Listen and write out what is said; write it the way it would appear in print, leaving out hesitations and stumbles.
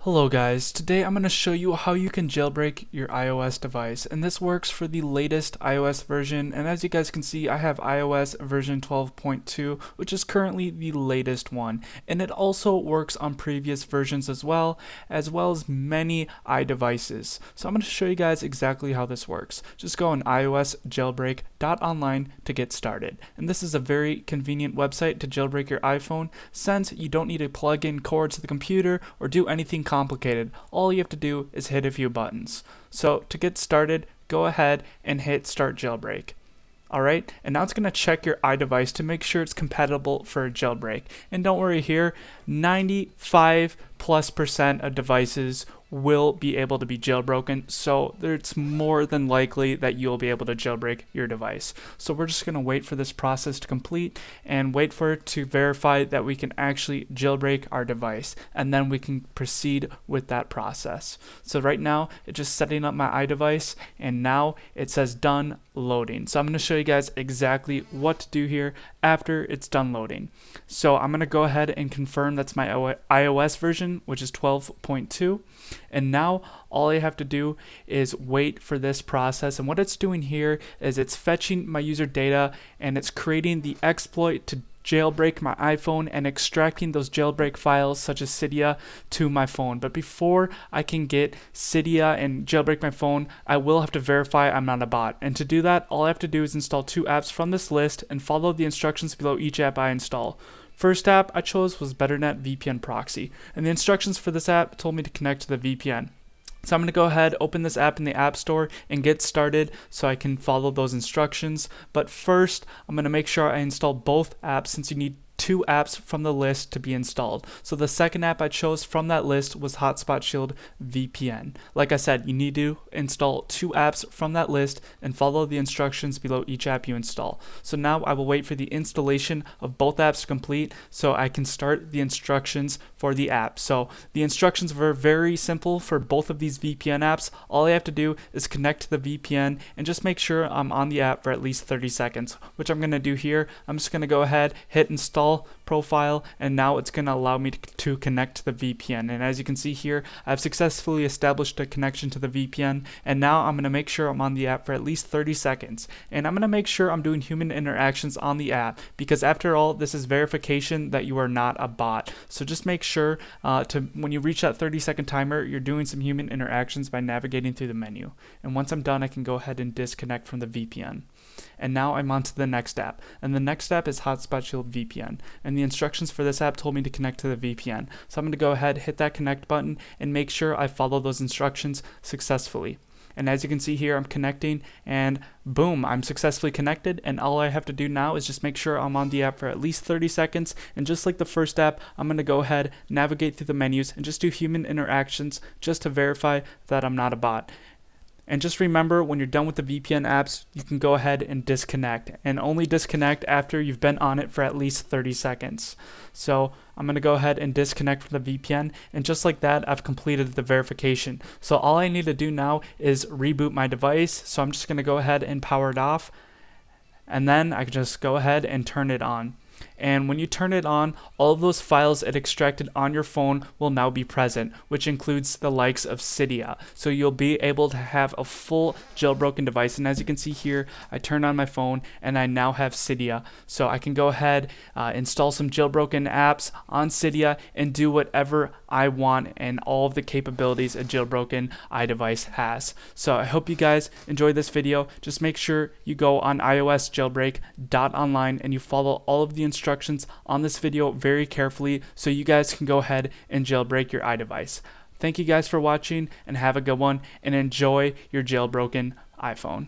Hello guys, today I'm going to show you how you can jailbreak your iOS device, and this works for the latest iOS version. And as you guys can see, I have iOS version 12.2, which is currently the latest one, and it also works on previous versions as well as many iDevices. So I'm going to show you guys exactly how this works. Just go on iOS jailbreak.online to get started, and this is a very convenient website to jailbreak your iPhone, since you don't need to plug in cords to the computer or do anything complicated. All you have to do is hit a few buttons. So to get started, go ahead and hit start jailbreak. Alright, and now it's going to check your iDevice to make sure it's compatible for a jailbreak. And don't worry here, 95+% of devices will be able to be jailbroken, so it's more than likely that you'll be able to jailbreak your device. So we're just going to wait for this process to complete and wait for it to verify that we can actually jailbreak our device, and then we can proceed with that process. So right now it's just setting up my iDevice, and now it says done loading. So I'm going to show you guys exactly what to do here after it's done loading. So I'm going to go ahead and confirm that's my iOS version, which is 12.2. And now all I have to do is wait for this process, and what it's doing here is it's fetching my user data and it's creating the exploit to jailbreak my iPhone and extracting those jailbreak files such as Cydia to my phone. But before I can get Cydia and jailbreak my phone, I will have to verify I'm not a bot. And to do that, all I have to do is install 2 apps from this list and follow the instructions below each app I install. First app I chose was BetterNet VPN Proxy, and the instructions for this app told me to connect to the VPN. So I'm going to go ahead, open this app in the App Store and get started so I can follow those instructions. But first, I'm going to make sure I install both apps, since you need 2 apps from the list to be installed. So the second app I chose from that list was Hotspot Shield VPN. Like I said, you need to install 2 apps from that list and follow the instructions below each app you install. So now I will wait for the installation of both apps to complete so I can start the instructions for the app. So the instructions were very simple for both of these VPN apps. All I have to do is connect to the VPN and just make sure I'm on the app for at least 30 seconds, which I'm going to do here. I'm just going to go ahead, hit install profile, and now it's going to allow me to connect to the VPN. And as you can see here, I've successfully established a connection to the VPN, and now I'm going to make sure I'm on the app for at least 30 seconds. And I'm going to make sure I'm doing human interactions on the app, because after all, this is verification that you are not a bot. So just make sure when you reach that 30-second timer, you're doing some human interactions by navigating through the menu. And once I'm done, I can go ahead and disconnect from the VPN. And now I'm on to the next app, and the next app is Hotspot Shield VPN, and the instructions for this app told me to connect to the VPN. So I'm going to go ahead, hit that connect button, and make sure I follow those instructions successfully. And as you can see here, I'm connecting, and boom, I'm successfully connected. And all I have to do now is just make sure I'm on the app for at least 30 seconds. And just like the first app, I'm going to go ahead, navigate through the menus, and just do human interactions just to verify that I'm not a bot. And just remember, when you're done with the VPN apps, you can go ahead and disconnect, and only disconnect after you've been on it for at least 30 seconds. So I'm going to go ahead and disconnect from the VPN, and just like that, I've completed the verification. So all I need to do now is reboot my device. So I'm just going to go ahead and power it off, and then I can just go ahead and turn it on. And when you turn it on, all of those files it extracted on your phone will now be present, which includes the likes of Cydia. So you'll be able to have a full jailbroken device. And as you can see here, I turned on my phone and I now have Cydia. So I can go ahead, install some jailbroken apps on Cydia and do whatever I want, and all of the capabilities a jailbroken iDevice has. So I hope you guys enjoyed this video. Just make sure you go on iOS jailbreak.online and you follow all of the instructions on this video very carefully so you guys can go ahead and jailbreak your iDevice. Thank you guys for watching, and have a good one, and enjoy your jailbroken iPhone.